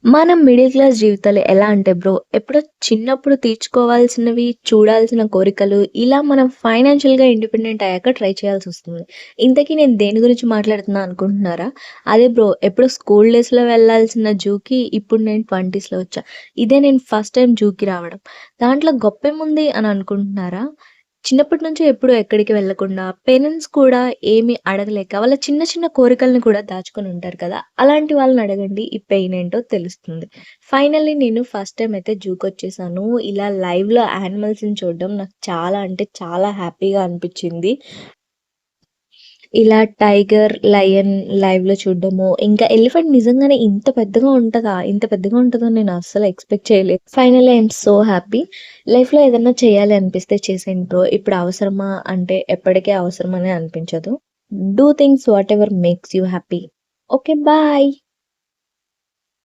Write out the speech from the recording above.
మనం middle class జీవితాలు ఎలా అంటే బ్రో, ఎప్పుడో చిన్నప్పుడు తీర్చుకోవాల్సినవి, చూడాల్సిన కోరికలు, ఇలా మనం ఫైనాన్షియల్‌గా ఇండిపెండెంట్ అయ్యాక ట్రై చేయాల్సొస్తుంది. ఇంతకీ నేను దేని గురించి మాట్లాడుతున్నా అనుకుంటున్నారా? అదే బ్రో, ఎప్పుడో స్కూల్ డేస్‌లో వెళ్ళాల్సిన జూకి ఇప్పుడు నేను 20స్‌లో వచ్చా. ఇదే నేను ఫస్ట్ టైమ్ జూకి రావడం. దాంట్లో గొప్పేముంది అని అనుకుంటున్నారా? చిన్నప్పటి నుంచి ఎప్పుడు ఎక్కడికి వెళ్ళకుండా, పేరెంట్స్ కూడా ఏమి అడగలేక, వాళ్ళ చిన్న చిన్న కోరికలను కూడా దాచుకొని ఉంటారు కదా! అలాంటి వాళ్ళని అడగండి. ఈ పెయిన్ ఏంటో తెలుస్తుంది. ఫైనల్లీ నేను ఫస్ట్ టైమ్ అయితే జూకొచ్చేసాను. ఇలా లైవ్‌లో యానిమల్స్‌ని చూడడం నాకు చాలా అంటే చాలా హ్యాపీగా అనిపిచ్చింది. ఇలా టైగర్, లయన్ లైవ్‌లో చూడడము, ఇంకా ఎలిఫెంట్ నిజంగానే ఇంత పెద్దగా ఉంటదా? ఇంత పెద్దగా ఉంటదని నేను అస్సలు ఎక్స్‌పెక్ట్ చేయలేదు. Finally I am so happy. లైఫ్‌లో ఏదన్నా చేయాలి అనిపిస్తే చేసేయండి బ్రో. ఇప్పుడు అవసరమా అంటే ఎప్పటికి అవసరమనే అనిపించదు. Do things whatever makes you happy. Okay. Bye.